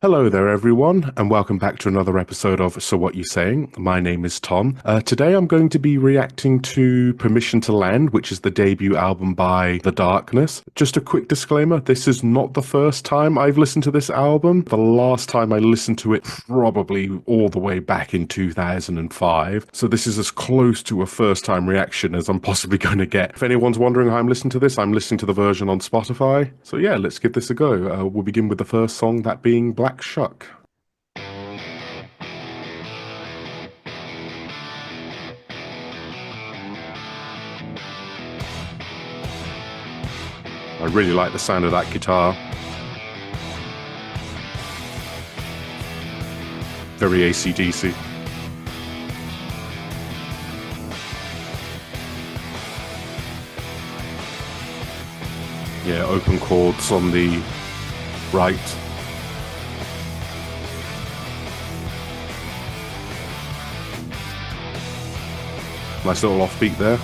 Hello there, everyone, and welcome back to another episode of So What You Saying. My name is Tom. Today I'm going to be reacting to Permission to Land, which is the debut album by The Darkness. Just a quick disclaimer, this is not the first time I've listened to this album. The last time I listened to it probably all the way back in 2005. So this is as close to a first-time reaction as I'm possibly going to get. If anyone's wondering how I'm listening to this, I'm listening to the version on Spotify. So yeah, let's give this a go. We'll begin with the first song, that being Shuck. I really like the sound of that guitar. Very AC/DC. Yeah, open chords on the right. Nice little offbeat there.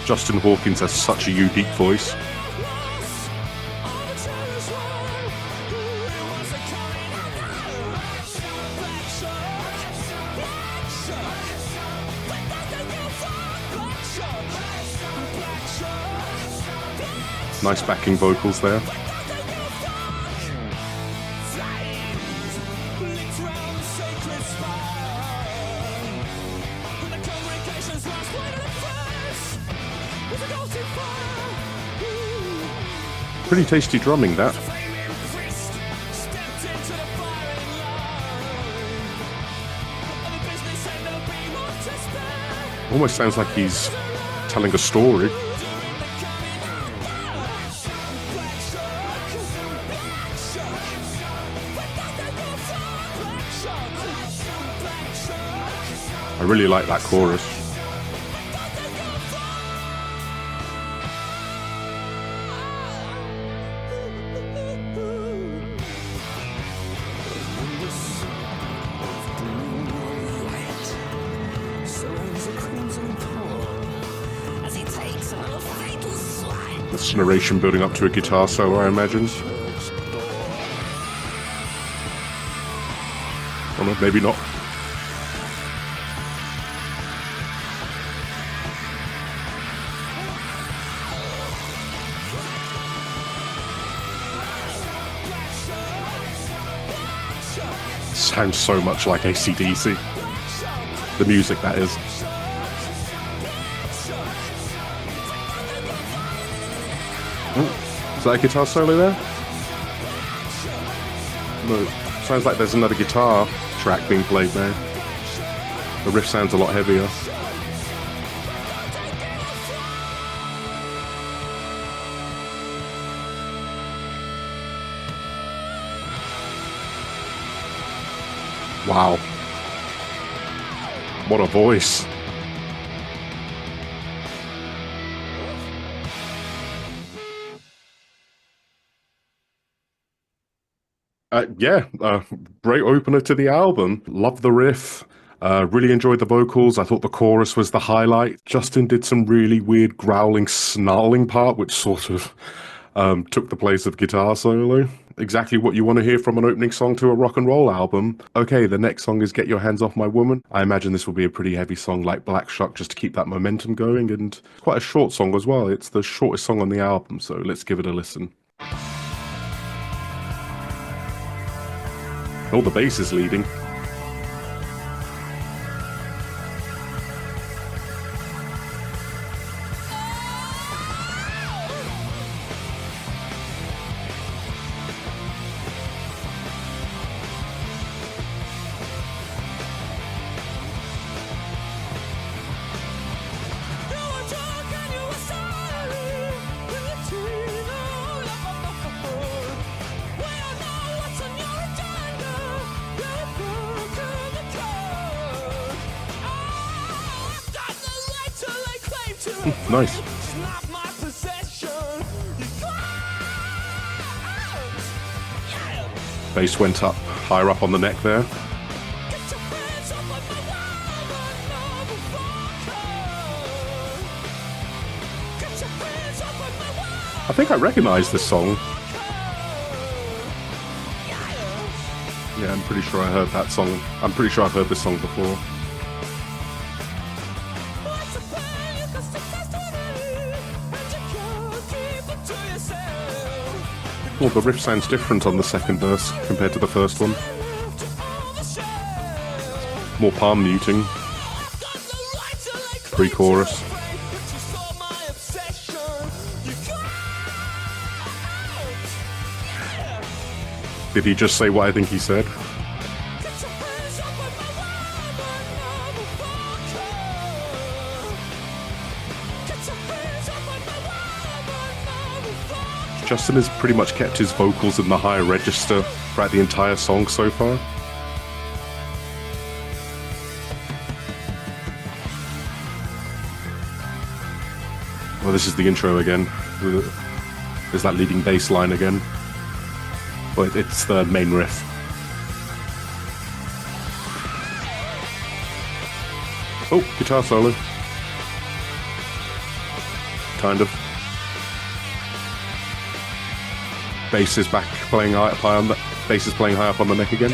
Justin Hawkins has such a unique voice. Nice backing vocals there. Pretty tasty drumming, that. Almost sounds like he's telling a story. I really like that chorus. This narration building up to a guitar solo, I imagine. Oh no, maybe not. Sounds so much like AC/DC. The music, that is. Oh, is that a guitar solo there? No, sounds like there's another guitar track being played now. The riff sounds a lot heavier. Wow. What a voice. Great opener to the album. Love the riff. Really enjoyed the vocals. I thought the chorus was the highlight. Justin did some really weird growling, snarling part, which sort of took the place of guitar solo. Exactly what you want to hear from an opening song to a rock and roll album. Okay, the next song is Get Your Hands Off My Woman. I imagine this will be a pretty heavy song like Shuck, just to keep that momentum going, and quite a short song as well. It's the shortest song on the album, so let's give it a listen. Oh, the bass is leading. Nice. Bass went up, higher up on the neck there. I think I recognize this song. Yeah, I'm pretty sure I heard that song. I'm pretty sure I've heard this song before. Well, the riff sounds different on the second verse compared to the first one. More palm muting. Pre-chorus. Did he just say what I think he said? Justin has pretty much kept his vocals in the higher register throughout the entire song so far. Well, this is the intro again. There's that leading bass line again. But it's the main riff. Oh, guitar solo. Kind of. Bass is back playing high on the bass is playing high up on the neck again.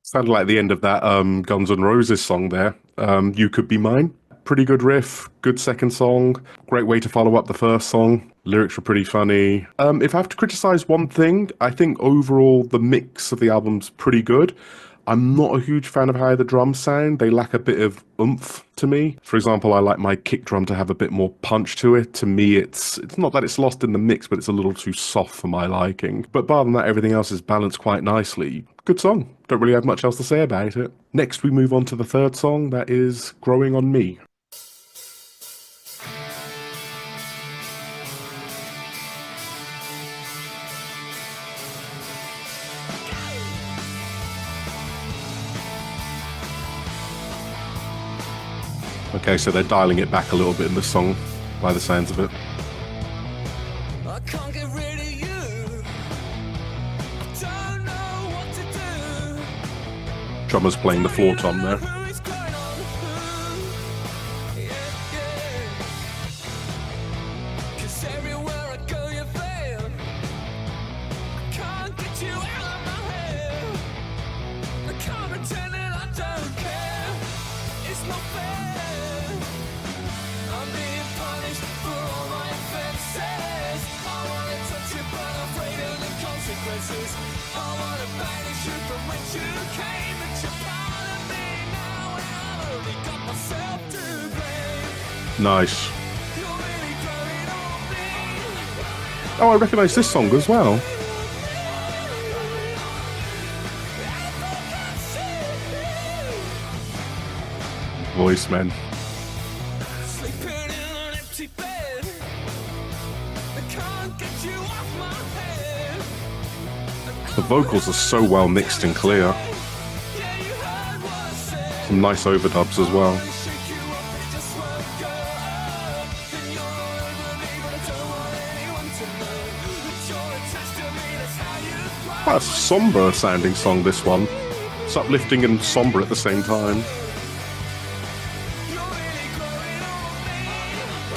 Sounded like the end of that Guns N' Roses song there. You Could Be Mine. Pretty good riff, good second song. Great way to follow up the first song. Lyrics were pretty funny. If I have to criticize one thing, I think overall the mix of the album's pretty good. I'm not a huge fan of how the drums sound. They lack a bit of oomph to me. For example, I like my kick drum to have a bit more punch to it. To me, it's not that it's lost in the mix, but it's a little too soft for my liking. But bar than that, everything else is balanced quite nicely. Good song. Don't really have much else to say about it. Next, we move on to the third song, that is Growing on Me. Okay, so they're dialing it back a little bit in the song, by the sounds of it. I can't get rid of you. I don't know what to do. Drummer's playing the floor tom there. Nice. Oh, I recognise this song as well. Voice, man. The vocals are so well mixed and clear. Some nice overdubs as well. Quite a somber sounding song, this one. It's uplifting and somber at the same time.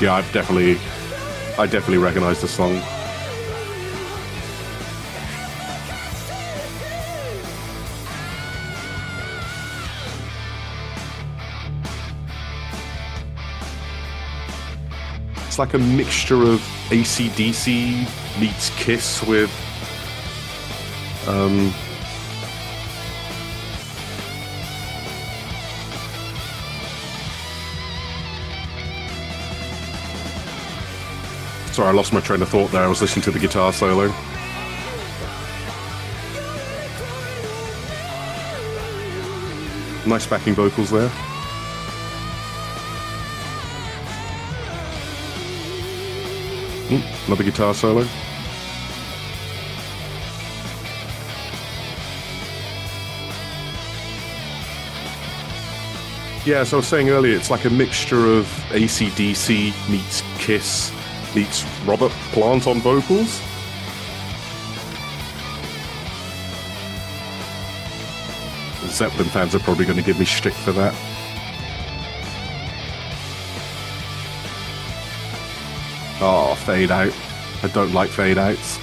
Yeah, I definitely recognize the song. It's like a mixture of AC/DC meets Kiss with Sorry, I lost my train of thought there. I was listening to the guitar solo. Nice backing vocals there. Another guitar solo. Yeah, as I was saying earlier, it's like a mixture of AC/DC meets Kiss meets Robert Plant on vocals. Zeppelin fans are probably going to give me shtick for that. Oh, fade out. I don't like fade outs.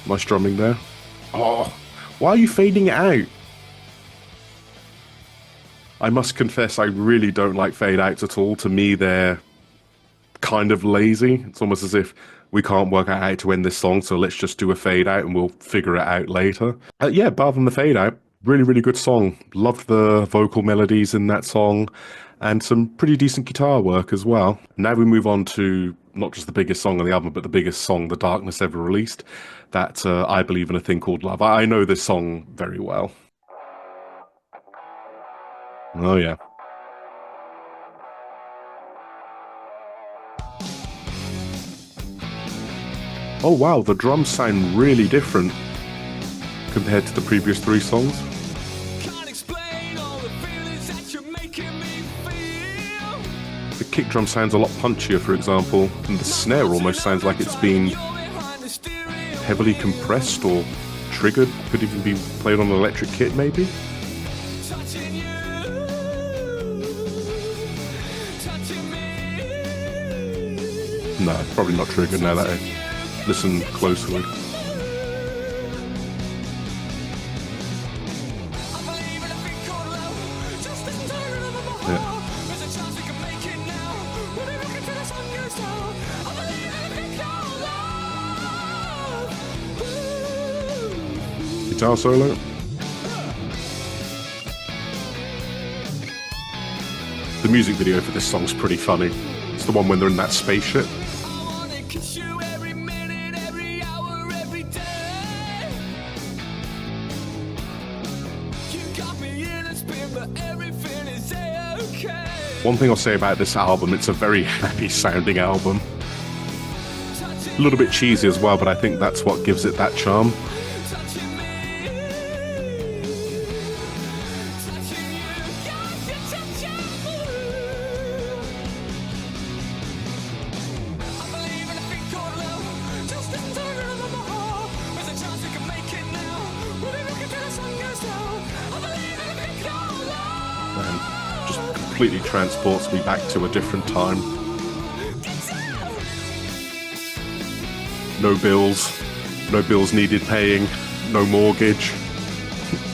Nice drumming there. Oh, why are you fading it out? I must confess, I really don't like fade outs at all. To me, they're kind of lazy. It's almost as if we can't work out how to end this song, so let's just do a fade out and we'll figure it out later. Yeah, apart from the fade out, really, really good song. Loved the vocal melodies in that song and some pretty decent guitar work as well. Now we move on to not just the biggest song on the album, but the biggest song The Darkness ever released. That I Believe in a Thing Called Love. I know this song very well. Oh yeah. Oh wow, the drums sound really different compared to the previous three songs. The kick drum sounds a lot punchier, for example, and the snare almost sounds like it's been heavily compressed or triggered. Could even be played on an electric kit, maybe? No, probably not triggered now that I listen closely. Yeah. Guitar solo. The music video for this song's pretty funny. It's the one when they're in that spaceship. One thing I'll say about this album, it's a very happy sounding album. A little bit cheesy as well, but I think that's what gives it that charm. And just completely transports me back to a different time. No bills needed paying, no mortgage,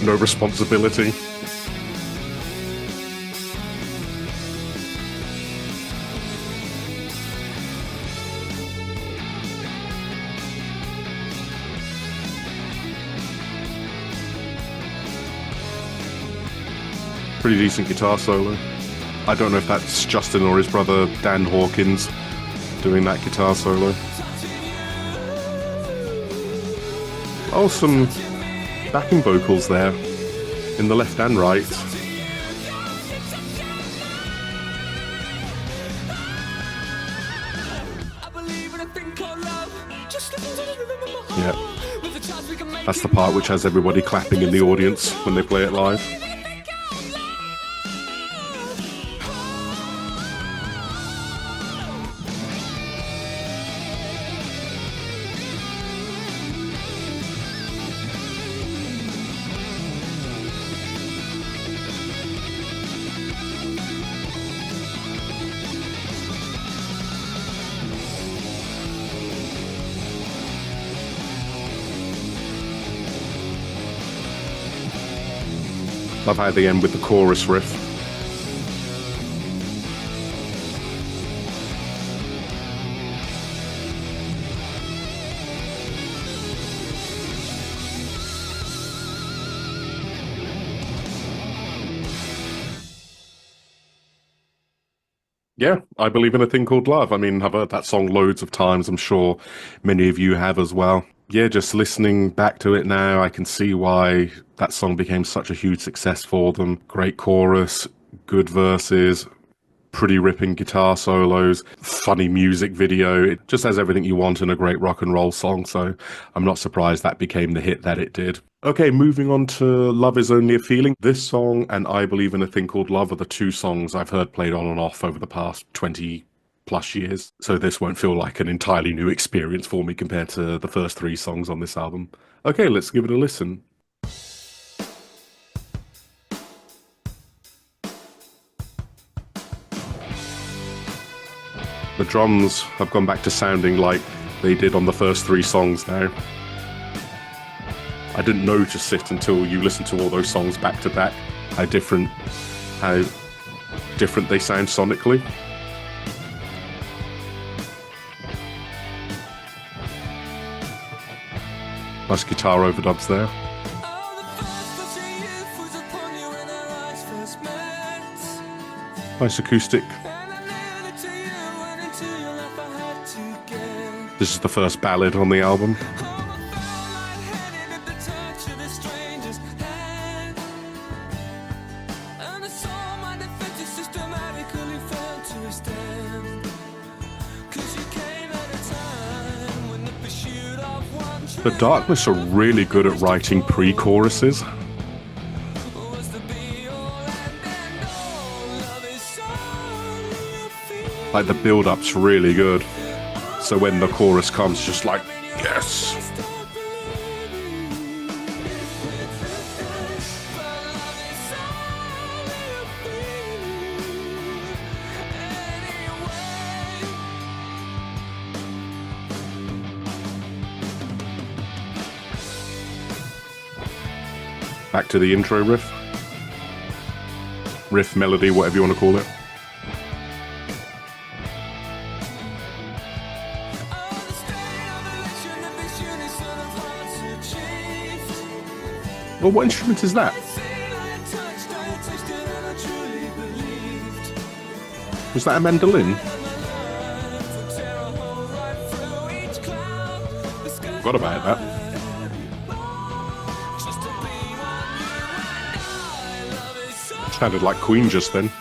no responsibility. Pretty decent guitar solo. I don't know if that's Justin or his brother Dan Hawkins doing that guitar solo. Oh, some backing vocals there in the left and right. Yeah, that's the part which has everybody clapping in the audience when they play it live. Love how they end with the chorus riff. Yeah, I believe in a thing called love. I mean, I've heard that song loads of times. I'm sure many of you have as well. Yeah, just listening back to it now, I can see why that song became such a huge success for them. Great chorus, good verses, pretty ripping guitar solos, funny music video. It just has everything you want in a great rock and roll song. So I'm not surprised that became the hit that it did. Okay, moving on to Love Is Only a Feeling. This song and I Believe in a Thing Called Love are the two songs I've heard played on and off over the past 20 plus years. So this won't feel like an entirely new experience for me compared to the first three songs on this album. Okay, let's give it a listen. The drums have gone back to sounding like they did on the first three songs now. I didn't notice it until you listen to all those songs back to back, how different they sound sonically. Nice guitar overdubs there. Nice acoustic. This is the first ballad on the album. The Darkness are really good at writing pre-choruses. Like the build-up's really good. So when the chorus comes, just like, yes! Back to the intro riff. Riff, melody, whatever you want to call it. Well, what instrument is that? Was that a mandolin? Forgot about that. Sounded like Queen just then.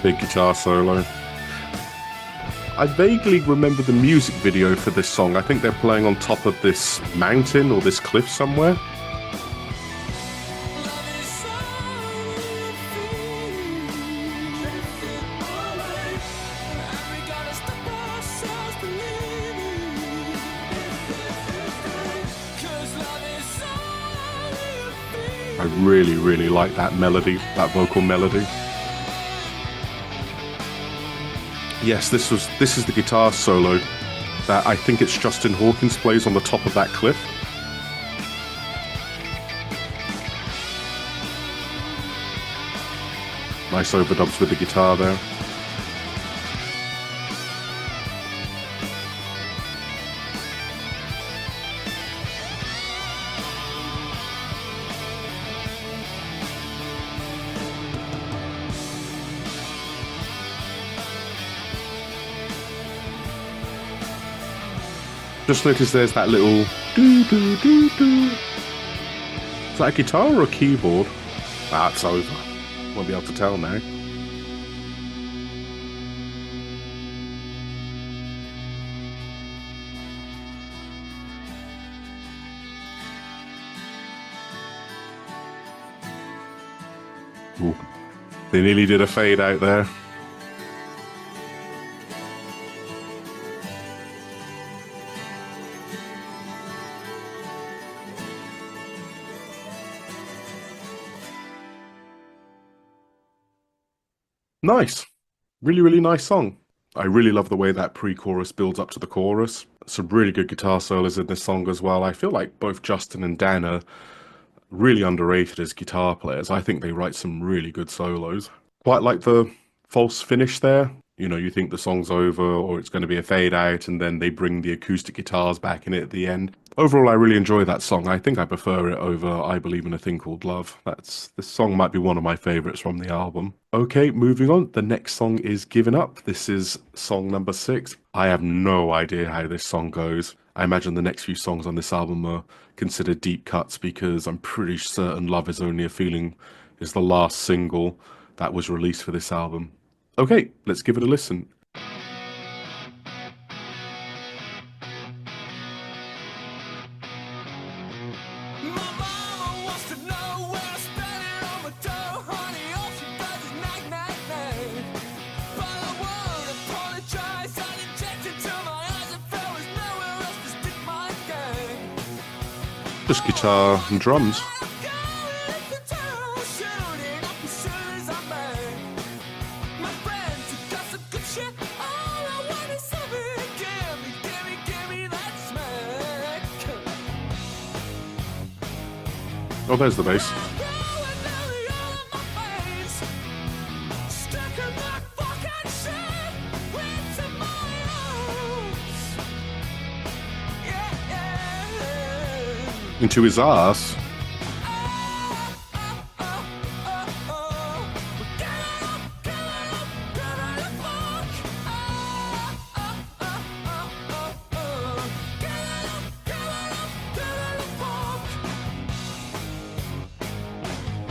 Big guitar solo. I vaguely remember the music video for this song. I think they're playing on top of this mountain or this cliff somewhere. I really, really like that melody, that vocal melody. Yes, this is the guitar solo that I think it's Justin Hawkins plays on the top of that cliff. Nice overdubs with the guitar there. Just noticed there's that little doo-doo-doo-doo. Is that a guitar or a keyboard? Ah, it's over. Won't be able to tell now. Ooh. They nearly did a fade out there. Nice. Really, really nice song. I really love the way that pre-chorus builds up to the chorus. Some really good guitar solos in this song as well. I feel like both Justin and Dan are really underrated as guitar players. I think they write some really good solos. Quite like the false finish there. You know, you think the song's over or it's going to be a fade out, and then they bring the acoustic guitars back in it at the end. Overall, I really enjoy that song. I think I prefer it over I Believe in a Thing Called Love. This song might be one of my favorites from the album. Okay, moving on. The next song is Givin Up. This is song number 6. I have no idea how this song goes. I imagine the next few songs on this album are considered deep cuts because I'm pretty certain Love Is Only a Feeling is the last single that was released for this album. Okay, let's give it a listen. Just guitar and drums. Oh, there's the bass. Into his ass.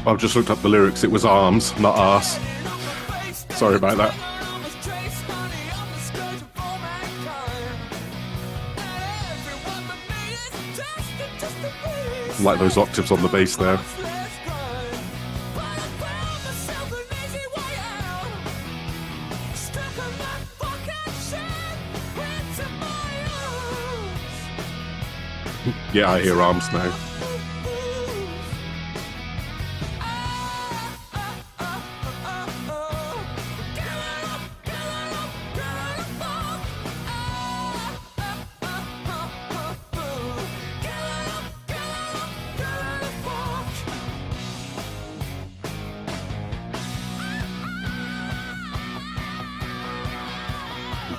I've just looked up the lyrics. It was arms, not arse. Sorry about that. Like those octaves on the bass there. Yeah, I hear arms now.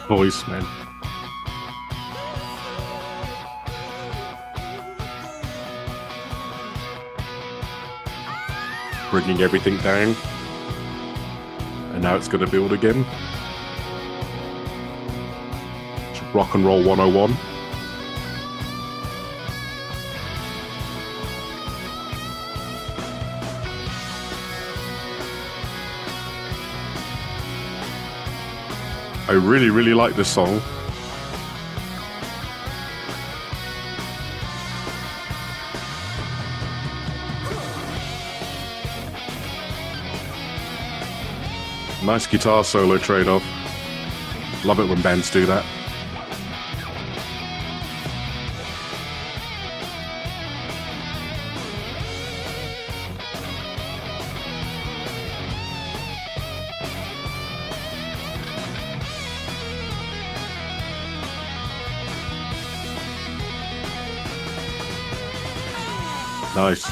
Voice, man. Bringing everything down. And now it's going to build again. It's rock and roll 101. I really, really like this song. Nice guitar solo trade-off. Love it when bands do that. Nice.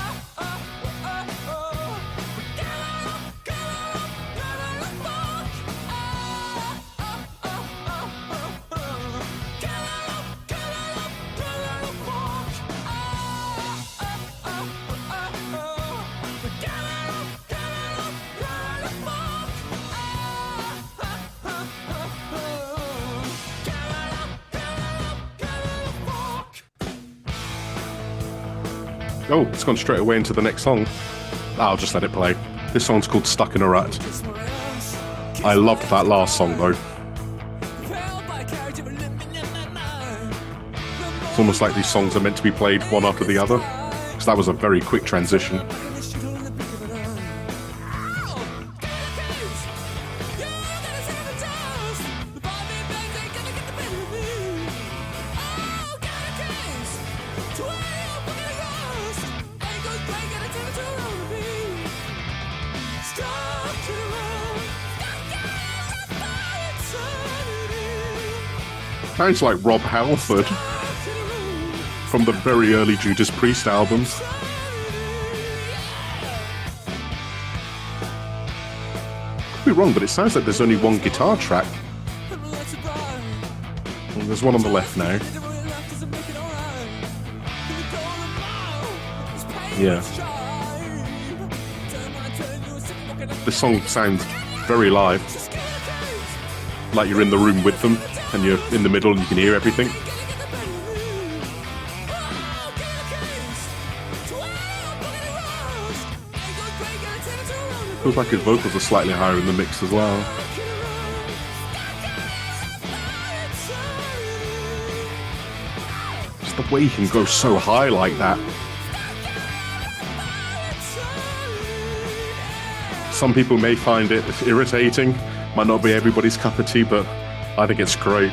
Oh, it's gone straight away into the next song. I'll just let it play. This song's called Stuck in a Rut. I loved that last song though. It's almost like these songs are meant to be played one after the other, because that was a very quick transition. Sounds like Rob Halford from the very early Judas Priest albums. Could be wrong, but it sounds like there's only one guitar track. Well, there's one on the left now. Yeah. This song sounds very live. Like you're in the room with them and you're in the middle and you can hear everything. Feels like his vocals are slightly higher in the mix as well. Just the way he can go so high like that. Some people may find it irritating, might not be everybody's cup of tea, but I think it's great.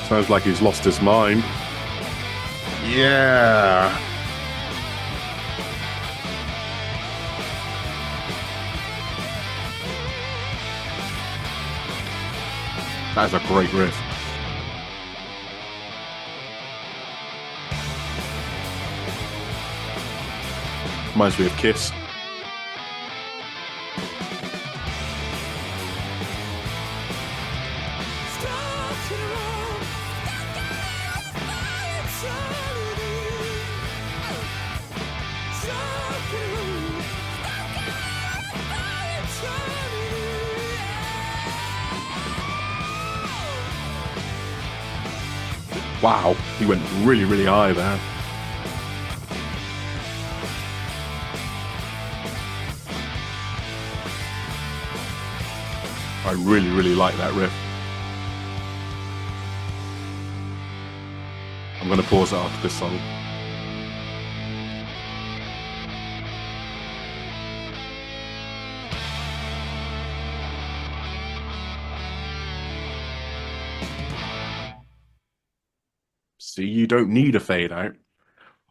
Sounds like he's lost his mind. Yeah. That's a great riff. Reminds me of Kiss. Wow, he went really, really high there. I really, really like that riff. I'm going to pause it after this song. See, you don't need a fade out.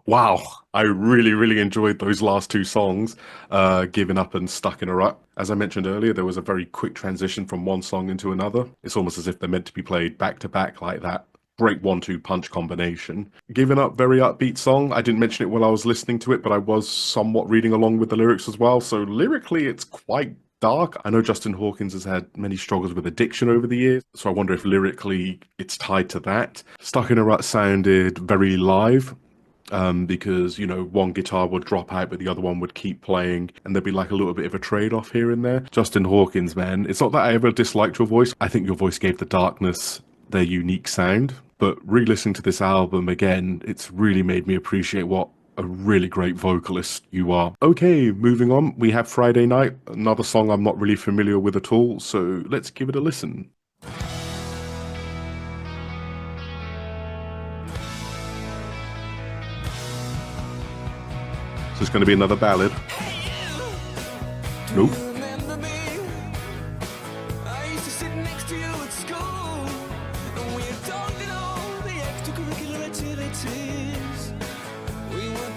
Wow, I really, really enjoyed those last two songs, Givin Up and Stuck in a Rut. As I mentioned earlier, there was a very quick transition from one song into another. It's almost as if they're meant to be played back to back like that. Great 1-2 punch combination. Givin Up, very upbeat song. I didn't mention it while I was listening to it, but I was somewhat reading along with the lyrics as well. So lyrically, it's quite dark. I know Justin Hawkins has had many struggles with addiction over the years, so I wonder if lyrically it's tied to that. Stuck in a Rut sounded very live. Because, you know, one guitar would drop out, but the other one would keep playing, and there'd be like a little bit of a trade-off here and there. Justin Hawkins, man, it's not that I ever disliked your voice. I think your voice gave the Darkness their unique sound, but re-listening to this album again, it's really made me appreciate what a really great vocalist you are. Okay, moving on, we have Friday Night, another song I'm not really familiar with at all, so let's give it a listen. So it's going to be another ballad. Nope.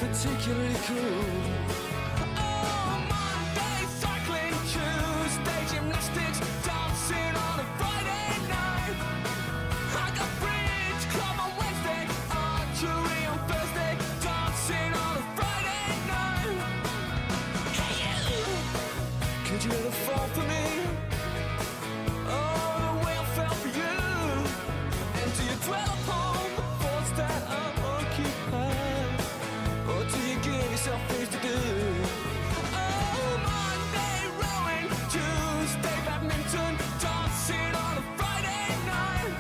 Particularly cool. Oh, Monday cycling, Tuesday gymnastics, dancing on a Friday night. I got bridge club on Wednesday, archery on Thursday, dancing on a Friday night. Hey you, could you ever fall for me? Oh, the way I fell for you. And do you dwell upon the thoughts that are occupied? Or do you give yourself things to do? Oh, Monday rowing, Tuesday badminton, dancing on a Friday night.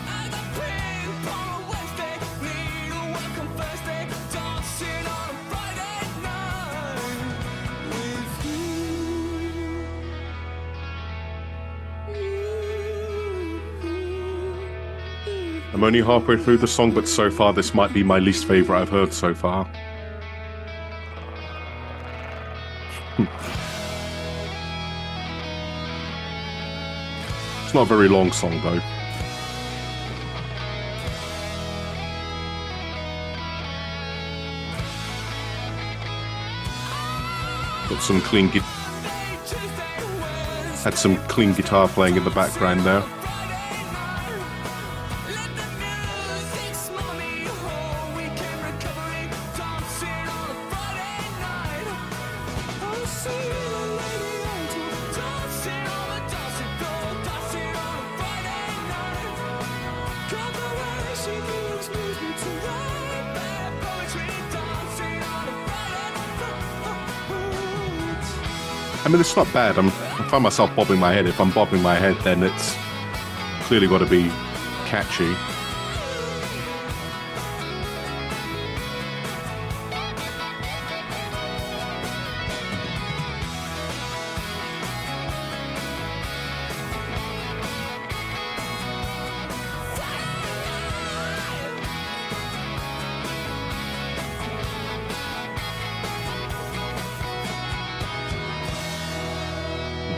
I got ping pong on Wednesday, needlework on Thursday, dancing on a Friday night with you. I'm only halfway through the song, but so far this might be my least favorite I've heard so far. It's not a very long song though. Got some clean had some clean guitar playing in the background there. I mean, it's not bad. I find myself bobbing my head. If I'm bobbing my head, then it's clearly got to be catchy.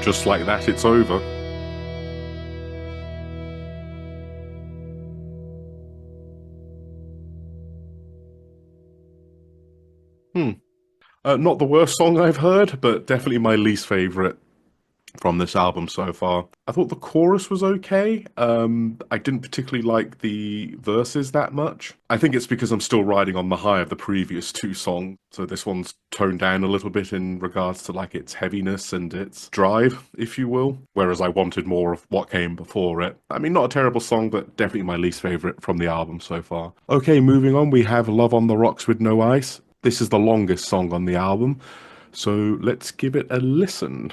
Just like that, it's over. Not the worst song I've heard, but definitely my least favourite from this album so far. I thought the chorus was okay. I didn't particularly like the verses that much. I think it's because I'm still riding on the high of the previous two songs, so this one's toned down a little bit in regards to like its heaviness and its drive, if you will, whereas I wanted more of what came before it. I mean, not a terrible song, but definitely my least favourite from the album so far. Okay, moving on, we have Love on the Rocks with No Ice. This is the longest song on the album, so let's give it a listen.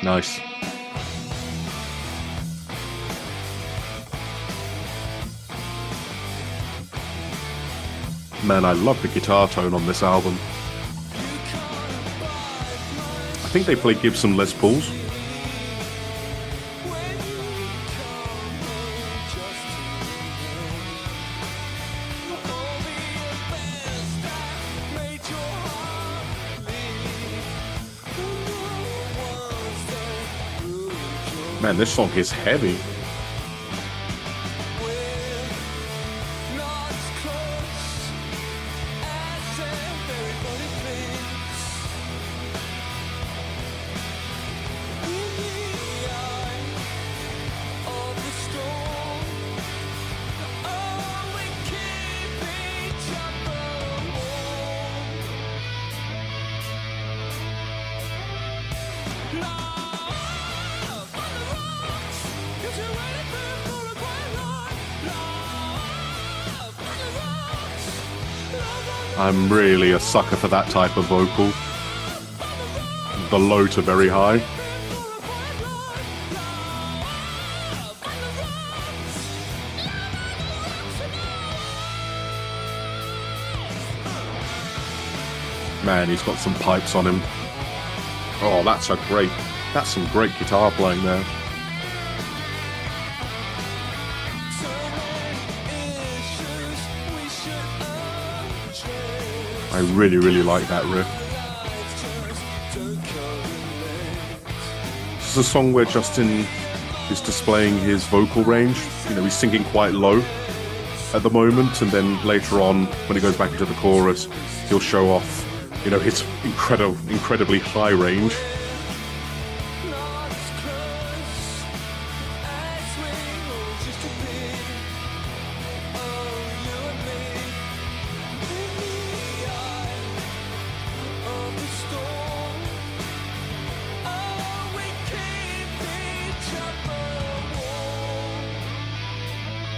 Nice. Man, I love the guitar tone on this album. I think they play Gibson Les Pauls. Man, this song is heavy. I'm really a sucker for that type of vocal. The low to very high. Man, he's got some pipes on him. Oh, that's some great guitar playing there. I really, really like that riff. This is a song where Justin is displaying his vocal range. You know, he's singing quite low at the moment, and then later on, when he goes back into the chorus, he'll show off, you know, his incredibly high range.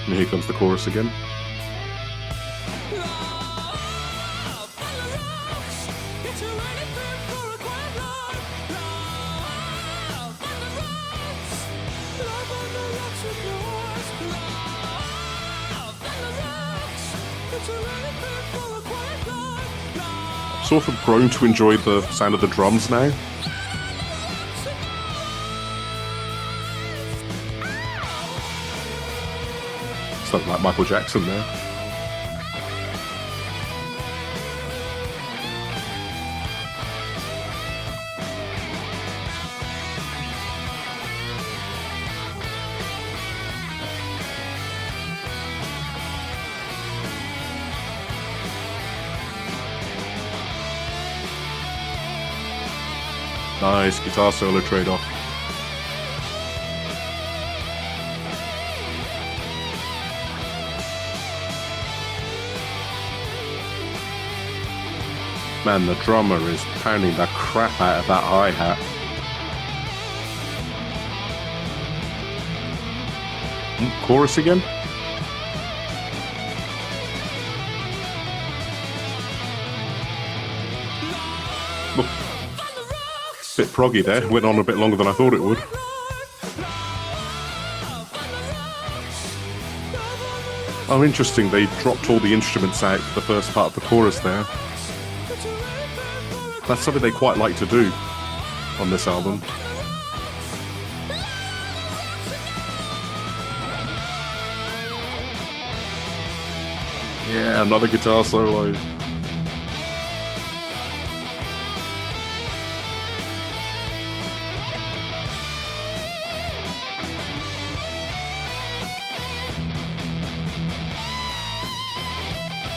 And here comes the chorus again. Sort of grown to enjoy the sound of the drums now. Something like Michael Jackson there. Nice guitar solo trade-off. Man, the drummer is pounding the crap out of that hi-hat. Chorus again? Bit proggy there, went on a bit longer than I thought it would. Oh, interesting, they dropped all the instruments out for the first part of the chorus there. That's something they quite like to do on this album. Yeah, another guitar solo.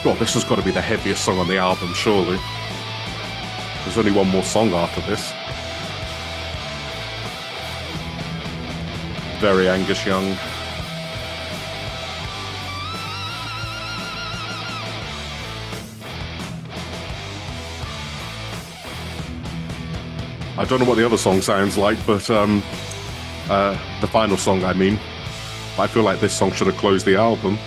God, this has got to be the heaviest song on the album, surely. There's only one more song after this. Very Angus Young. I don't know what the other song sounds like, but the final song, I mean. I feel like this song should have closed the album.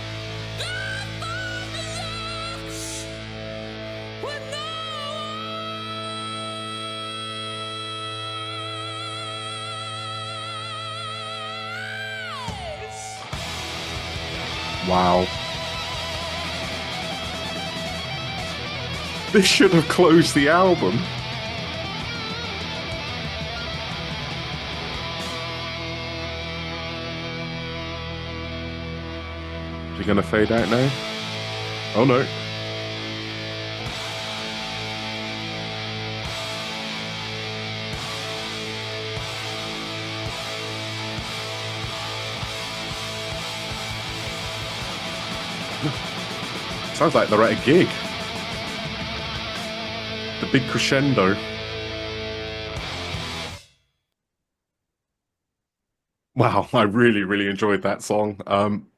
Wow. This should have closed the album. Is it gonna fade out now? Oh no. Sounds like they're at a gig. The big crescendo. Wow, I really enjoyed that song.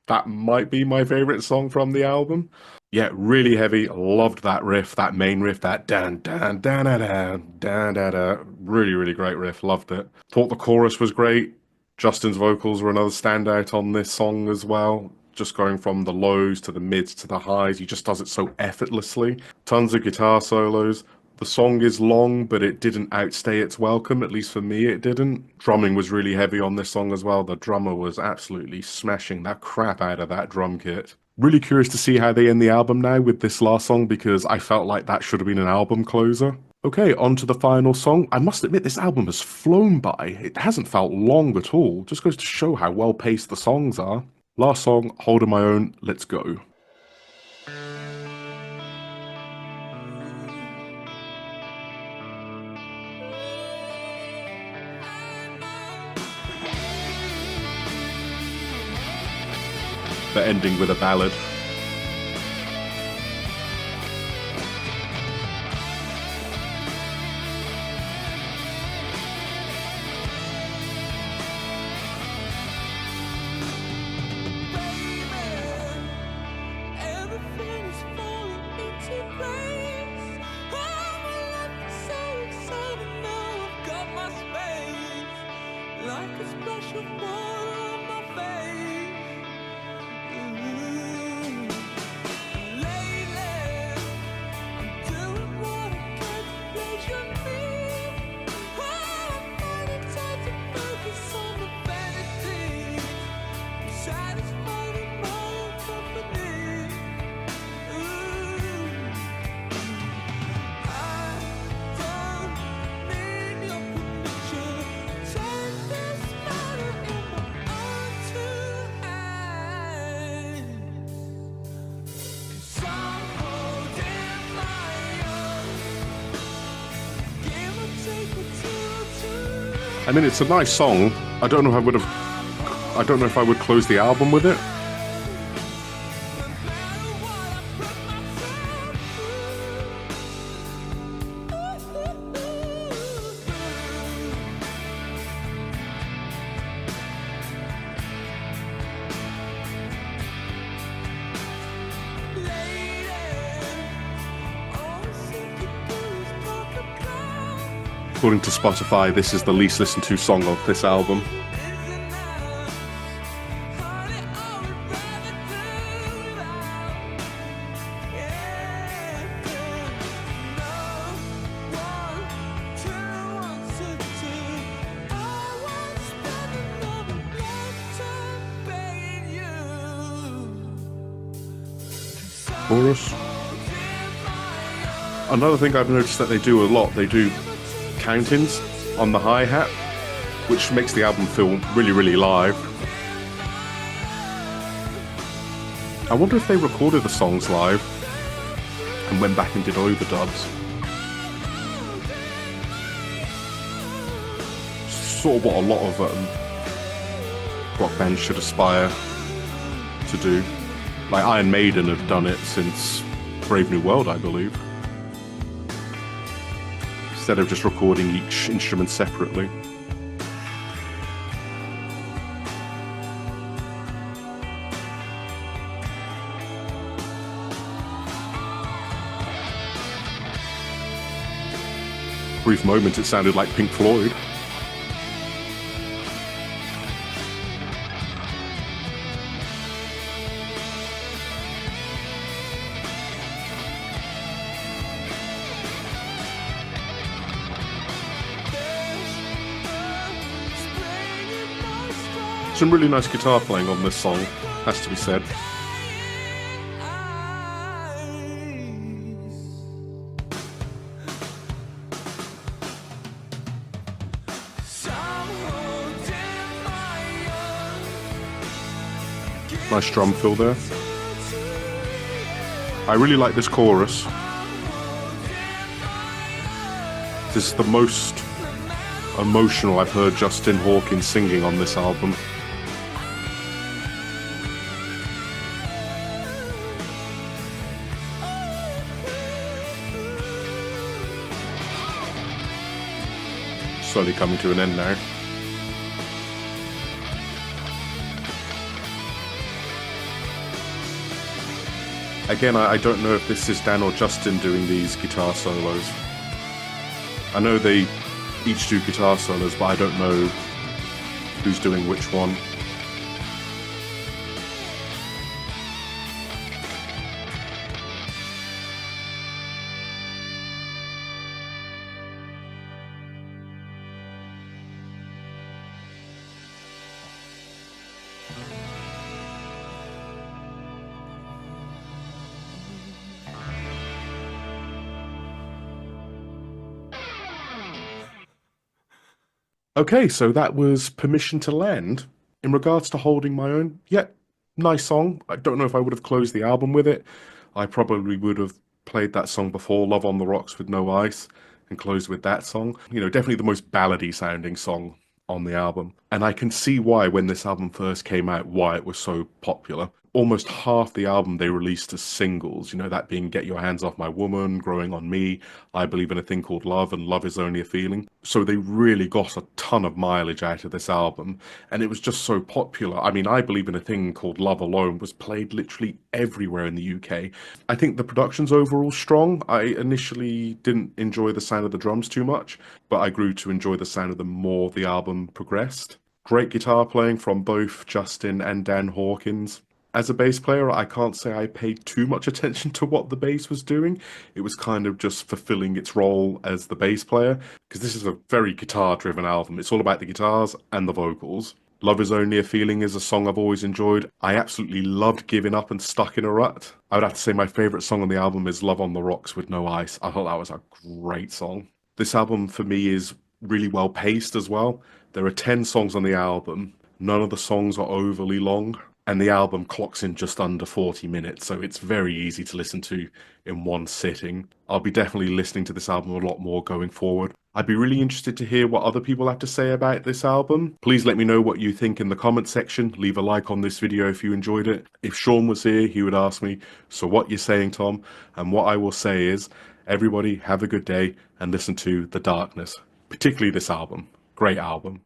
That might be my favorite song from the album. Yeah, really heavy. Loved that riff, that main riff, that dan dan dan dan dan dan dan dan. Really great riff. Loved it. Thought the chorus was great. Justin's vocals were another standout on this song as well. Just going from the lows to the mids to the highs. He just does it so effortlessly. Tons of guitar solos. The song is long, but it didn't outstay its welcome. At least for me, it didn't. Drumming was really heavy on this song as well. The drummer was absolutely smashing that crap out of that drum kit. Really curious to see how they end the album now with this last song, because I felt like that should have been an album closer. Okay, on to the final song. I must admit, this album has flown by. It hasn't felt long at all. Just goes to show how well paced the songs are. Last song, Holding My Own, let's go. The ending with a ballad. I mean, it's a nice song. I don't know if I would close the album with it. According to Spotify, this is the least listened to song of this album. Chorus. Another thing I've noticed that they do a lot, they do count-ins on the hi-hat, which makes the album feel really, really live. I wonder if they recorded the songs live and went back and did overdubs. Sort of what a lot of rock bands should aspire to do. Like Iron Maiden have done it since Brave New World, I believe. Instead of just recording each instrument separately. Brief moment, it sounded like Pink Floyd. Some really nice guitar playing on this song, has to be said. Nice drum fill there. I really like this chorus. This is the most emotional I've heard Justin Hawkins singing on this album. Slowly coming to an end now. Again, I don't know if this is Dan or Justin doing these guitar solos. I know they each do guitar solos, but I don't know who's doing which one. Okay, so that was Permission to Land. In regards to Holding My Own, yeah, nice song. I don't know if I would have closed the album with it. I probably would have played that song before Love on the Rocks with No Ice and closed with that song. You know, definitely the most ballady sounding song on the album. And I can see why, when this album first came out, why it was so popular. Almost half the album they released as singles, you know, that being Get Your Hands Off My Woman, Growing on Me, I Believe in a Thing Called Love, and Love Is Only a Feeling. So they really got a ton of mileage out of this album, and it was just so popular. I mean, I Believe in a Thing Called Love alone was played literally everywhere in the UK. I think the production's overall strong. I initially didn't enjoy the sound of the drums too much, but I grew to enjoy the sound of them more the album progressed. Great guitar playing from both Justin and Dan Hawkins. As a bass player, I can't say I paid too much attention to what the bass was doing. It was kind of just fulfilling its role as the bass player, because this is a very guitar-driven album. It's all about the guitars and the vocals. Love Is Only a Feeling is a song I've always enjoyed. I absolutely loved Giving Up and Stuck in a Rut. I would have to say my favourite song on the album is Love on the Rocks with No Ice. I thought that was a great song. This album for me is really well paced as well. There are 10 songs on the album. None of the songs are overly long. And the album clocks in just under 40 minutes, so it's very easy to listen to in one sitting. I'll be definitely listening to this album a lot more going forward. I'd be really interested to hear what other people have to say about this album. Please let me know what you think in the comment section. Leave a like on this video if you enjoyed it. If Sean was here, he would ask me, so what you saying, Tom? And what I will say is, everybody have a good day and listen to The Darkness, particularly this album. Great album.